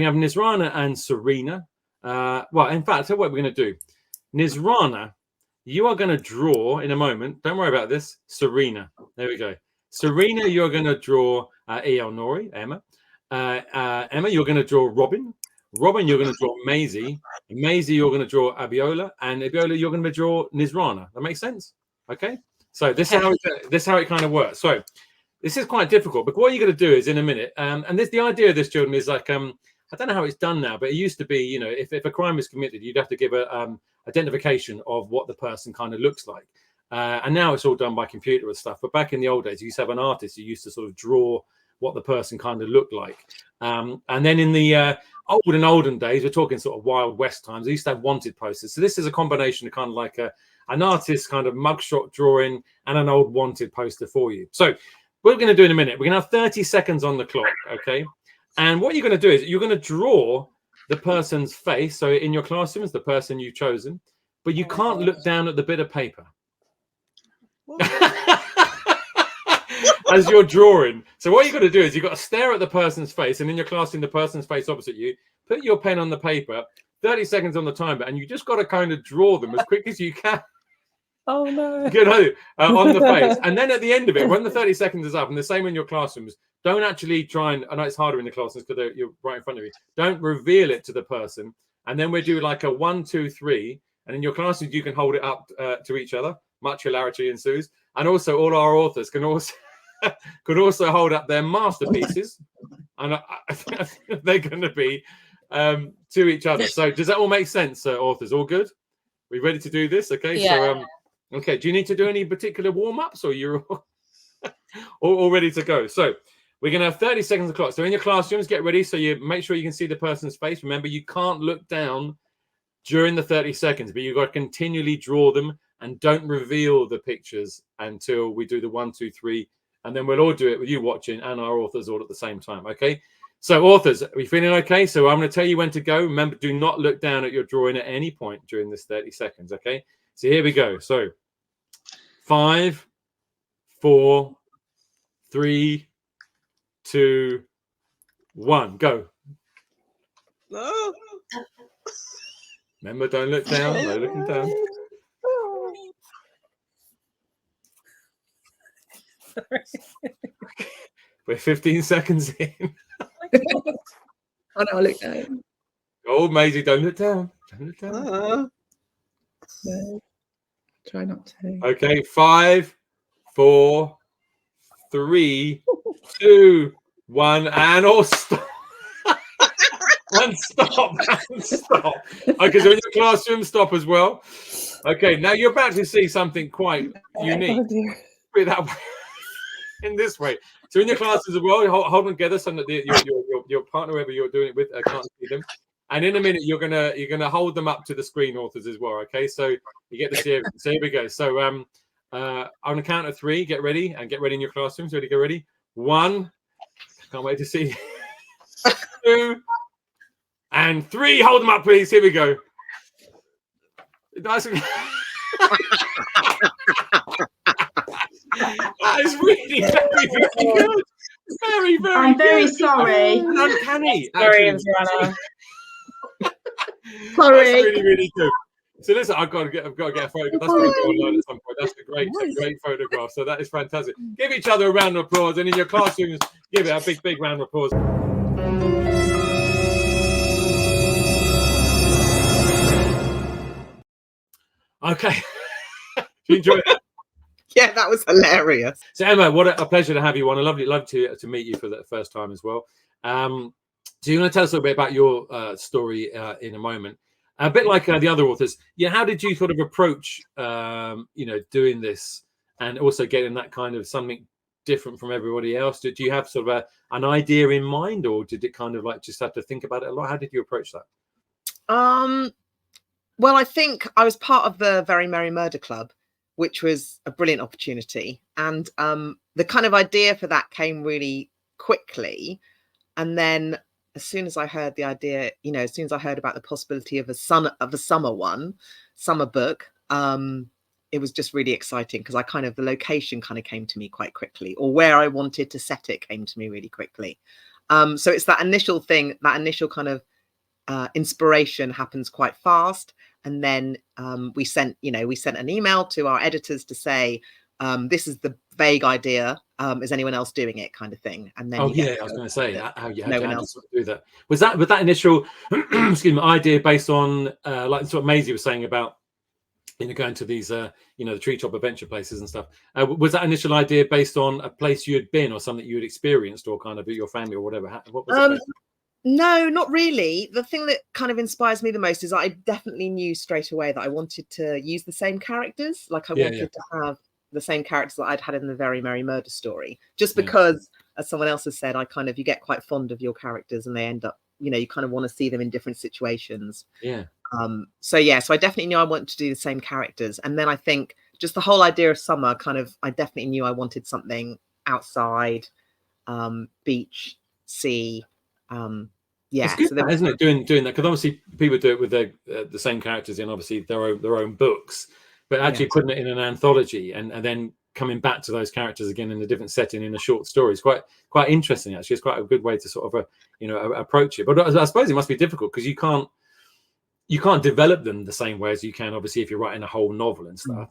have Nizrana and Serena. Well, in fact, what we're going to do, Nizrana, you are going to draw in a moment. Don't worry about this. Serena. There we go. Serena, you're going to draw Norry, Emma. Emma, you're going to draw Robin. Robin, you're going to draw Maisie. Maisie, you're going to draw Abiola. And Abiola, you're going to draw Nizrana. That makes sense? Okay. So this is how it kind of works. So this is quite difficult. But what you're going to do is in a minute, and the idea of this, children, is like, I don't know how it's done now, but it used to be, if a crime is committed, you'd have to give a identification of what the person kind of looks like. And now it's all done by computer and stuff. But back in the old days, you used to have an artist who used to sort of draw what the person kind of looked like. And then in the olden days, we're talking sort of Wild West times, they used to have wanted posters. So this is a combination of kind of like an artist kind of mugshot drawing and an old wanted poster for you. So what we're going to do in a minute, we're going to have 30 seconds on the clock, okay? And what you're going to do is you're going to draw the person's face. So in your classrooms, the person you've chosen, but you can't look down at the bit of paper as you're drawing. So what you've got to do is you've got to stare at the person's face, and in your classroom, the person's face opposite you, put your pen on the paper, 30 seconds on the timer, and you just got to kind of draw them as quick as you can. Oh no! Good on the face, and then at the end of it, when the 30 seconds is up, and the same in your classrooms, don't actually try and. I know it's harder in the classrooms because you're right in front of you. Don't reveal it to the person, and then we do like a 1, 2, 3, and in your classrooms you can hold it up to each other. Much hilarity ensues, and also all our authors can also could also hold up their masterpieces, and they're going to be to each other. So does that all make sense, authors? All good? We ready to do this? Okay. Yeah. So okay. Do you need to do any particular warm-ups, or you're all ready to go? So we're going to have 30 seconds of clock. So in your classrooms, get ready. So you make sure you can see the person's face. Remember, you can't look down during the 30 seconds, but you've got to continually draw them, and don't reveal the pictures until we do the 1, 2, 3, and then we'll all do it with you watching and our authors all at the same time. Okay. So authors, are we feeling okay? So I'm going to tell you when to go. Remember, do not look down at your drawing at any point during this 30 seconds. Okay. So here we go. So 5, 4, 3, 2, 1, go. No. Remember, don't look down. No looking down. We're 15 seconds in. Oh no, look down. Oh, Maisie, don't look down. Don't look down. No. Try not to. Okay, 5, 4, 3, 2, 1, and all stop. And stop. And stop. Okay, so in your classroom, stop as well. Okay, now you're about to see something quite unique. Oh, dear. Put it that way. In this way. So in your classes as well, hold them together so that your partner, whoever you're doing it with, can't see them. And in a minute, you're gonna hold them up to the screen, authors, as well. Okay, so you get to see everything. So here we go. So on a count of 3, get ready, and get ready in your classrooms. Ready, go ready. 1. Can't wait to see. 2 and 3. Hold them up, please. Here we go. Nice. That is really very, very good. Very, very I'm very good. sorry. Uncanny. Sorry, actually. Nizrana. Sorry. That's really, really good. So listen, I've got to get a photograph. That's got to go online at some point. That's a great photograph. So that is fantastic. Give each other a round of applause, and in your classrooms, give it a big, big round of applause. Okay. You enjoy it? Yeah, that was hilarious. So Emma, what a pleasure to have you on. I love to meet you for the first time as well. So you're going to tell us a little bit about your story in a moment. A bit like the other authors. Yeah, how did you sort of approach, doing this, and also getting that kind of something different from everybody else? Did you have sort of an idea in mind, or did it kind of like just have to think about it a lot? How did you approach that? Well, I think I was part of the Very Merry Murder Club, which was a brilliant opportunity. And the kind of idea for that came really quickly. And then as soon as I heard the idea, as soon as I heard about the possibility of a summer book, it was just really exciting, because the location kind of came to me quite quickly, or where I wanted to set it came to me really quickly. So it's that initial thing, that initial kind of inspiration happens quite fast. And then we sent an email to our editors to say, this is the vague idea. Is anyone else doing it, kind of thing? And then I was going to say how you else do that. Was that initial idea based on like what Maisie was saying about going to these the treetop adventure places and stuff? Was that initial idea based on a place you had been, or something you had experienced, or kind of your family, or whatever? What was it? No, not really. The thing that kind of inspires me the most is I definitely knew straight away that I wanted to use the same characters. Like I wanted to have the same characters that I'd had in the Very Merry Murder story, just because, as someone else has said, you get quite fond of your characters, and they end up, you kind of want to see them in different situations. Yeah. So I definitely knew I wanted to do the same characters. And then I think just the whole idea of summer I definitely knew I wanted something outside, beach, sea. It's good, so isn't it, doing that? Because obviously people do it with the same characters in obviously their own books, but actually putting it in an anthology and then coming back to those characters again in a different setting in a short story is quite interesting. Actually, it's quite a good way to sort of approach it. But I suppose it must be difficult, because you can't develop them the same way as you can obviously if you're writing a whole novel and stuff.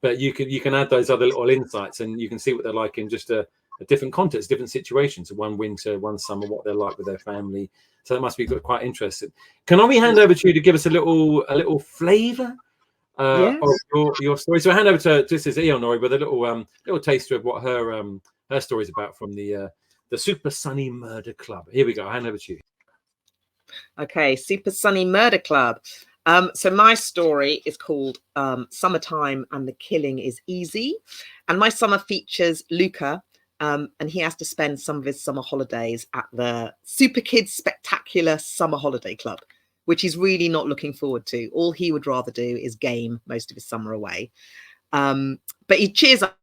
But you can add those other little insights, and you can see what they're like in just a different context, different situations. One winter, one summer, what they're like with their family. So that must be quite interesting. Can we hand over to you to give us a little flavour Yes. of your story. So I hand over to this is Norry with a little taster of what her story's about from the Super Sunny Murder Club. Here we go. I hand over to you. Okay, Super Sunny Murder Club. So my story is called Summertime and the Killing is Easy. And my summer features Luca, and he has to spend some of his summer holidays at the Super Kids Spectacular Summer Holiday Club, which he's really not looking forward to. All he would rather do is game most of his summer away. But he cheers up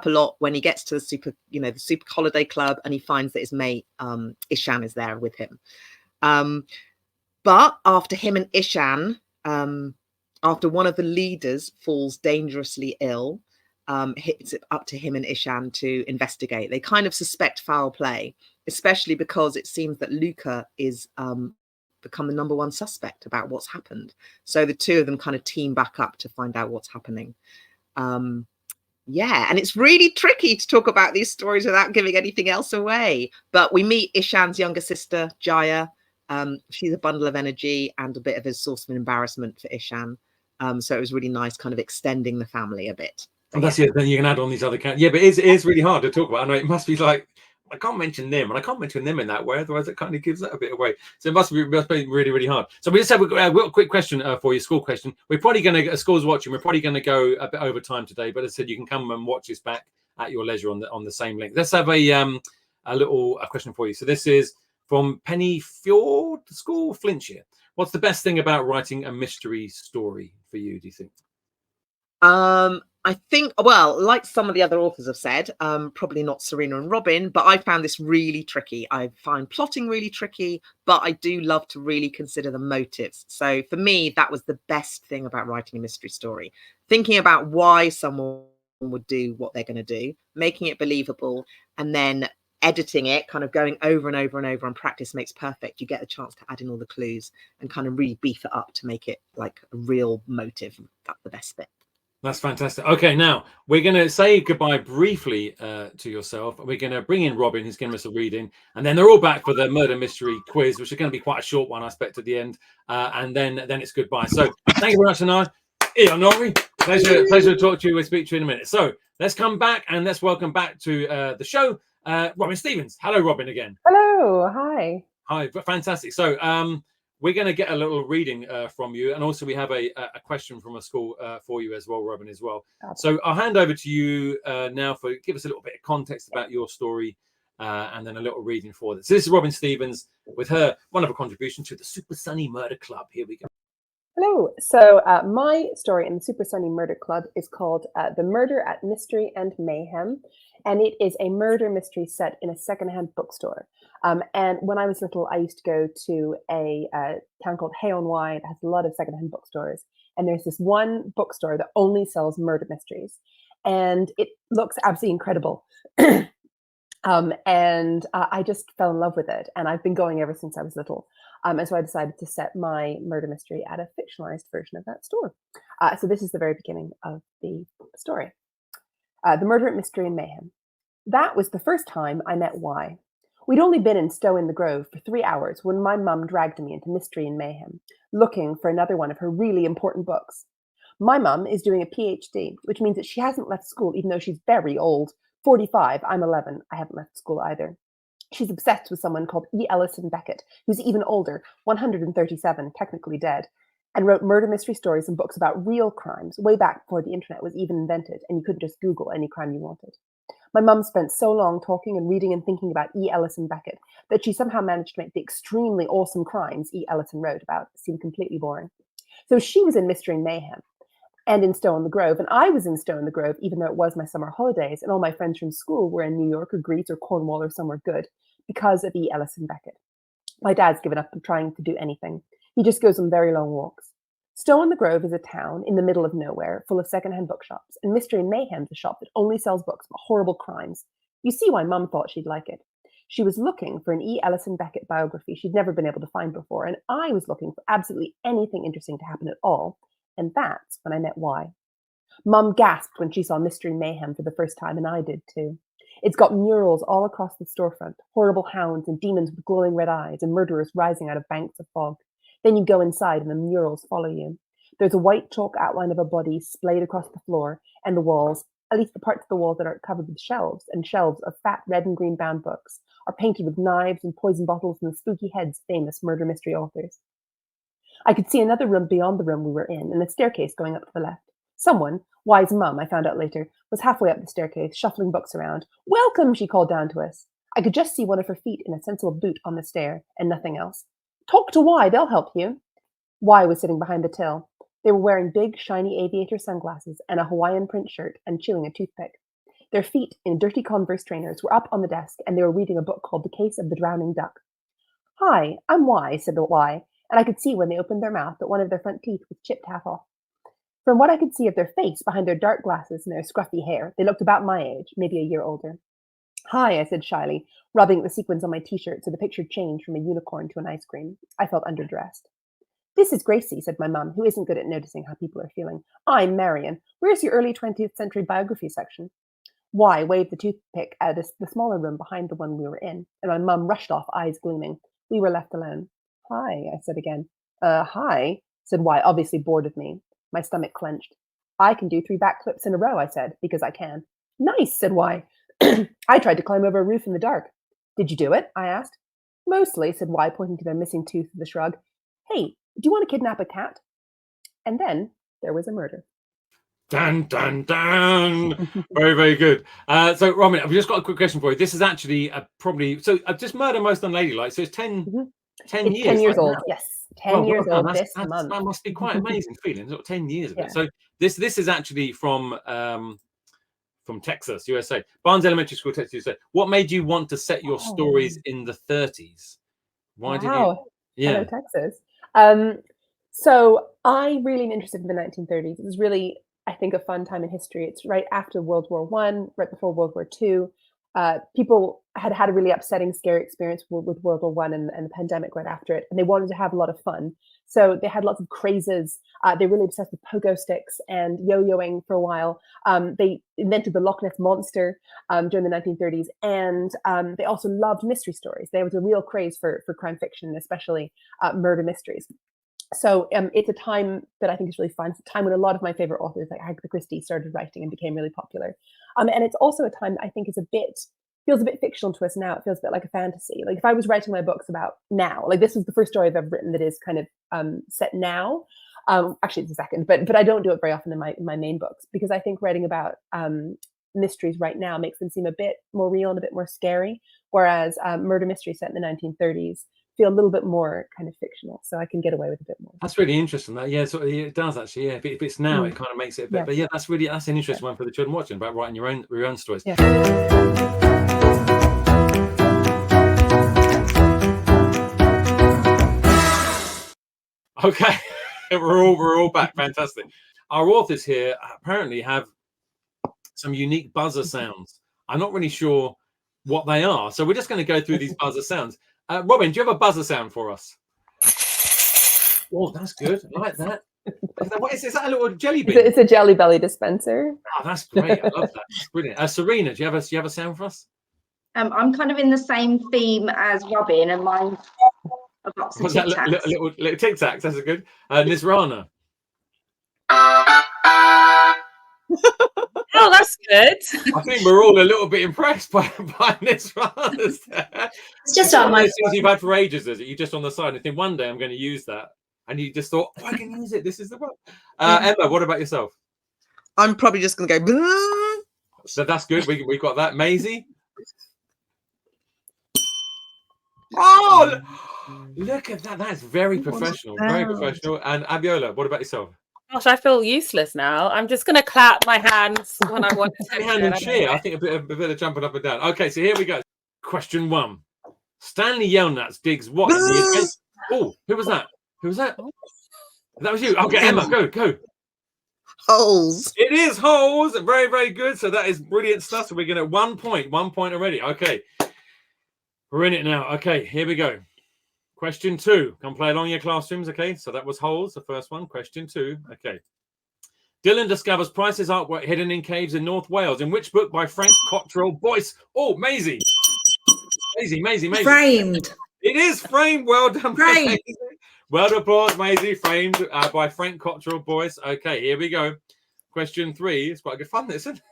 a lot when he gets to the Super Holiday Club, and he finds that his mate Ishan is there with him. But after him and Ishan, after one of the leaders falls dangerously ill, it's up to him and Ishan to investigate. They kind of suspect foul play, especially because it seems that Luca is become the #1 suspect about what's happened. So the two of them kind of team back up to find out what's happening. Yeah, and it's really tricky to talk about these stories without giving anything else away. But we meet Ishan's younger sister, Jaya. She's a bundle of energy and a bit of a source of embarrassment for Ishan. So it was really nice kind of extending the family a bit. And that's it. Then you can add on these other characters. Yeah, but it is really hard to talk about. I know it must be like, I can't mention them, and I can't mention them in that way. Otherwise, it kind of gives that a bit away. So it must be really, really hard. So we just have a quick question for you, school question. We're probably going to, schools watching, we're probably going to go a bit over time today. But as I said, you can come and watch this back at your leisure on the same link. Let's have a question for you. So this is from Penny Fjord School, Flintshire. What's the best thing about writing a mystery story for you, do you think? I think, well, like some of the other authors have said, probably not Serena and Robin, but I found this really tricky. I find plotting really tricky, but I do love to really consider the motives. So for me, that was the best thing about writing a mystery story. Thinking about why someone would do what they're going to do, making it believable, and then editing it, kind of going over and over and over, and practice makes perfect. You get a chance to add in all the clues and kind of really beef it up to make it like a real motive. That's the best bit. That's fantastic. Okay, now we're going to say goodbye briefly to yourself. We're going to bring in Robin, who's giving us a reading, and then they're all back for the murder mystery quiz, which is going to be quite a short one, I expect, at the end. And then it's goodbye. So thank you very much, Anai. Norry, pleasure to talk to you. We'll speak to you in a minute. So let's come back and let's welcome back to the show, Robin Stevens. Hello, Robin, again. Hello. Hi. Hi. Fantastic. So we're going to get a little reading from you, and also we have a question from a school for you as well, Robin, as well. So I'll hand over to you now for give us a little bit of context about your story, and then a little reading for this. So this is Robin Stevens with her wonderful contribution to the Super Sunny Murder Club. Here we go. Hello. So my story in the Super Sunny Murder Club is called The Murder at Mystery and Mayhem. And it is a murder mystery set in a secondhand bookstore. And when I was little, I used to go to a town called Hay-on-Wye that has a lot of secondhand bookstores. And there's this one bookstore that only sells murder mysteries. And it looks absolutely incredible. And I just fell in love with it. And I've been going ever since I was little. And so I decided to set my murder mystery at a fictionalized version of that store. So this is the very beginning of the story. The Murder at Mystery and Mayhem. That was the first time I met Y. We'd only been in Stow in the Grove for 3 hours when my mum dragged me into Mystery and Mayhem, looking for another one of her really important books. My mum is doing a PhD, which means that she hasn't left school even though she's very old. 45, I'm 11. I haven't left school either. She's obsessed with someone called E. Ellison Beckett, who's even older, 137, technically dead, and wrote murder mystery stories and books about real crimes way back before the internet was even invented and you couldn't just Google any crime you wanted. My mum spent so long talking and reading and thinking about E. Ellison Beckett that she somehow managed to make the extremely awesome crimes E. Ellison wrote about seem completely boring. So she was in Mystery and Mayhem and in Stow in the Grove, and I was in Stow in the Grove even though it was my summer holidays and all my friends from school were in New York or Greece or Cornwall or somewhere good because of E. Ellison Beckett. My dad's given up on trying to do anything. He just goes on very long walks. Stow in the Grove is a town in the middle of nowhere full of secondhand bookshops, and Mystery and Mayhem is a shop that only sells books about horrible crimes. You see why Mum thought she'd like it. She was looking for an E. Ellison Beckett biography she'd never been able to find before, and I was looking for absolutely anything interesting to happen at all, and that's when I met Y. Mum gasped when she saw Mystery and Mayhem for the first time, and I did too. It's got murals all across the storefront, horrible hounds and demons with glowing red eyes and murderers rising out of banks of fog. Then you go inside and the murals follow you. There's a white chalk outline of a body splayed across the floor and the walls, at least the parts of the walls that aren't covered with shelves, and shelves of fat red and green bound books are painted with knives and poison bottles and the spooky heads of famous murder mystery authors. I could see another room beyond the room we were in, and a staircase going up to the left. Someone, Y's mum, I found out later, was halfway up the staircase, shuffling books around. "Welcome," she called down to us. I could just see one of her feet in a sensible boot on the stair, and nothing else. "Talk to Y, they'll help you." Y was sitting behind the till. They were wearing big, shiny aviator sunglasses and a Hawaiian print shirt and chewing a toothpick. Their feet, in dirty Converse trainers, were up on the desk, and they were reading a book called The Case of the Drowning Duck. "Hi, I'm Y," said the Y, and I could see when they opened their mouth that one of their front teeth was chipped half off. From what I could see of their face behind their dark glasses and their scruffy hair, they looked about my age, maybe a year older. "Hi," I said shyly, rubbing the sequins on my t-shirt so the picture changed from a unicorn to an ice cream. I felt underdressed. "This is Gracie," said my mum, who isn't good at noticing how people are feeling. "I'm Marion. Where's your early 20th century biography section?" Y waved the toothpick at the smaller room behind the one we were in, and my mum rushed off, eyes gleaming. We were left alone. "Hi," I said again. Hi," said Y, obviously bored of me. My stomach clenched. "I can do 3 backflips in a row," I said, "because I can." "Nice," said Y. "I tried to climb over a roof in the dark." "Did you do it?" I asked. "Mostly," said Y, pointing to their missing tooth with a shrug. "Hey, do you want to kidnap a cat?" And then there was a murder. Dun, dun, dun. Very, very good. So, Robin, I've just got a quick question for you. This is actually I've just Murder Most Unladylike. So it's 10 It's years. 10 years like old, that. yes. 10 years well old done. this month. That must be quite amazing feeling. It's got 10 years of Yeah. it. So this is actually from Texas, USA. Barnes Elementary School, Texas, USA. What made you want to set your stories in the 30s? Why did you? Yeah. Hello, Texas. So I really am interested in the 1930s. It was really, I think, a fun time in history. It's right after World War I, right before World War II. People had had a really upsetting, scary experience with World War I and the pandemic right after it, and they wanted to have a lot of fun. So they had lots of crazes. They're really obsessed with pogo sticks and yo-yoing for a while. They invented the Loch Ness Monster during the 1930s, and they also loved mystery stories. There was a real craze for crime fiction, especially murder mysteries. So it's a time that I think is really fun. It's a time when a lot of my favorite authors, like Agatha Christie, started writing and became really popular. And it's also a time that I think feels a bit fictional to us now. It feels a bit like a fantasy. Like if I was writing my books about now, like this is the first story I've ever written that is kind of set now. Actually, it's the second, but I don't do it very often in my main books, because I think writing about mysteries right now makes them seem a bit more real and a bit more scary. Whereas murder mysteries set in the 1930s feel a little bit more kind of fictional, so I can get away with a bit more. That's really interesting. That it does actually. Yeah, if it's now, it kind of makes it a bit. Yeah. But yeah, that's an interesting one for the children watching, about writing your own stories. Yeah. Okay, we're all back. Fantastic. Our authors here apparently have some unique buzzer sounds. I'm not really sure what they are, so we're just going to go through these buzzer sounds. Robin, do you have a buzzer sound for us? Oh, that's good. I like that. What is that? A little jelly bean? It's a Jelly Belly dispenser. Oh, that's great. I love that. That's brilliant. Serena, do you have a sound for us? I'm kind of in the same theme as Robin, and mine. I've got some Tic Tacs. Little Tic Tacs. That's a good. Nizrana. Oh, that's good. I think we're all a little bit impressed by Nizrana's. It's just on my things you've had for ages, is it? You just on the side and think one day I'm going to use that, and you just thought, I can use it. This is the one. Emma, what about yourself? I'm probably just going to go. So that's good. We got that. Maisie. Oh, look at that. That's very professional. Very professional. And Abiola, what about yourself? Gosh, I feel useless now. I'm just going to clap my hands when I want to. Hand and cheer. I think a bit of jumping up and down. Okay, so here we go. Question 1. Stanley Yelnats digs what? Oh, who was that? Who was that? That was you. Okay, Emma, go. Holes. It is holes. Very, very good. So that is brilliant stuff. So we're going to 1 point. 1 point already. Okay. We're in it now. Okay, here we go. Question 2. Come play along in your classrooms. Okay, so that was holes, the first one. Question 2. Okay. Dylan discovers Price's artwork hidden in caves in North Wales. In which book by Frank Cottrell Boyce? Oh, Maisie. Framed. It is Framed. Well done. Framed. Word of applause, Maisie, framed by Frank Cottrell Boyce. Okay, here we go. Question 3. It's quite good fun, isn't it?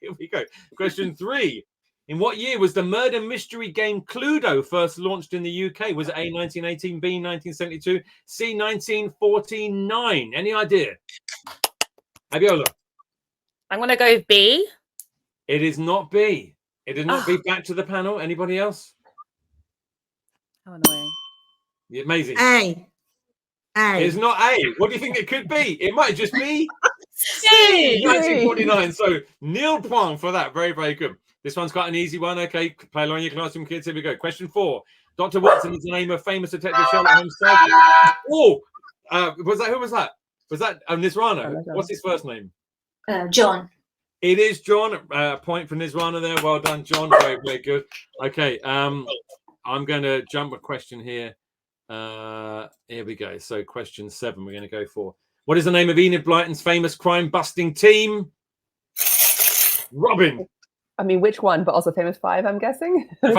Here we go. Question 3. In what year was the murder mystery game Cluedo first launched in the UK? Was it A, 1918, B, 1972, C, 1949? Any idea? Abiola. I'm going to go with B. It is not B. It is not B. Back to the panel. Anybody else? How annoying. Yeah, Maisie. A. It's not A. What do you think it could be? It might just be C. 1949. So nil point for that. Very, very good. This one's quite an easy one. Okay, play along your classroom, kids. Here we go. Question 4. Dr. Watson is the name of famous detective Sherlock Holmes. Oh, who was that? Was that Nizrana? What's his first name? John. It is John. Point for Nizrana there. Well done, John. Very, very good. Okay, I'm going to jump a question here. Here we go. So question 7 we're going to go for. What is the name of Enid Blyton's famous crime-busting team? Robin. I mean, which one? But also famous 5, I'm guessing. The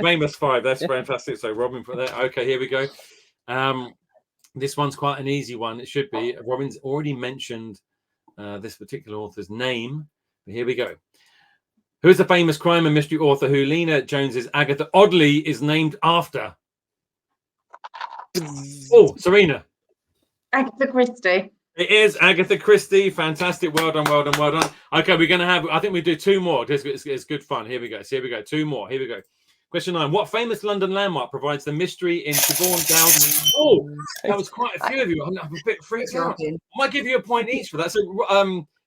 famous 5. That's fantastic. So Robin put that. Okay, here we go. This one's quite an easy one. It should be. Robin's already mentioned this particular author's name. But here we go. Who is the famous crime and mystery author who Lena Jones's Agatha Oddly is named after? Oh, Serena. Agatha Christie. It is Agatha Christie. Fantastic. Well done, well done, well done. Okay, we're going to have, I think we do 2 more. It's good fun. Here we go. So here we go. 2 more. Here we go. Question 9. What famous London landmark provides the mystery in Siobhan Dowden? Oh, that was quite a few of you. I'm a bit freaked out. I might give you a point each for that. So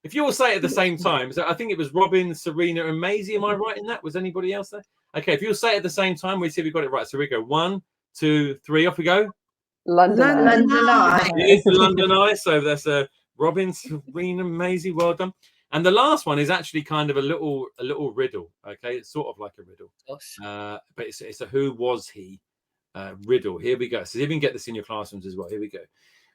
if you all say it at the same time, so I think it was Robin, Serena, and Maisie. Am I right in that? Was anybody else there? Okay, if you all say it at the same time, we see if we got it right. So we go 1, 2, 3. Off we go. London Eye. It is the London Eye. So that's Robin, Serena, Maisie. Well done. And the last one is actually kind of a little riddle. Okay, it's sort of like a riddle. But it's a who was he riddle. Here we go. So you can get this in your classrooms as well. Here we go.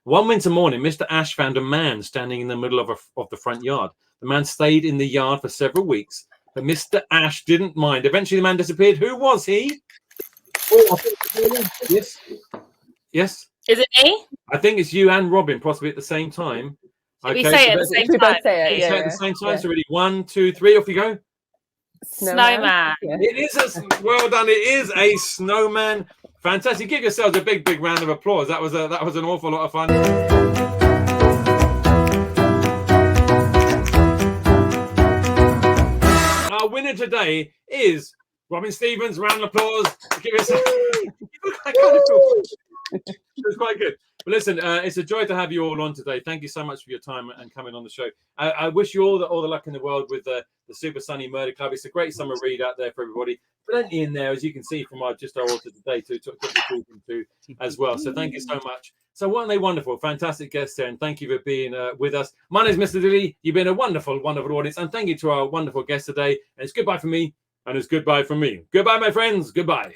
One winter morning, Mr. Ash found a man standing in the middle of the front yard. The man stayed in the yard for several weeks, but Mr. Ash didn't mind. Eventually, the man disappeared. Who was he? Oh, yes. Yes. Is it me? I think it's you and Robin, possibly at the same time. Okay, we say it at the same time. Both say it. At the same time. So ready, 1, 2, 3. Off you go. Snowman. Yeah. It is well done. It is a snowman. Fantastic. Give yourselves a big round of applause. That was an awful lot of fun. Our winner today is Robin Stevens. Round of applause. Give yourself. It was quite good. But listen, it's a joy to have you all on today. Thank you so much for your time and coming on the show. I wish you all the luck in the world with the Super Sunny Murder Club. It's a great summer read out there for everybody. Plenty in there, as you can see from our author today, to as well. So thank you so much. So weren't they wonderful, fantastic guests there, and thank you for being with us. My name is Mr. Dilly. You've been a wonderful, wonderful audience, and thank you to our wonderful guests today. And it's goodbye from me, and it's goodbye from me. Goodbye, my friends. Goodbye.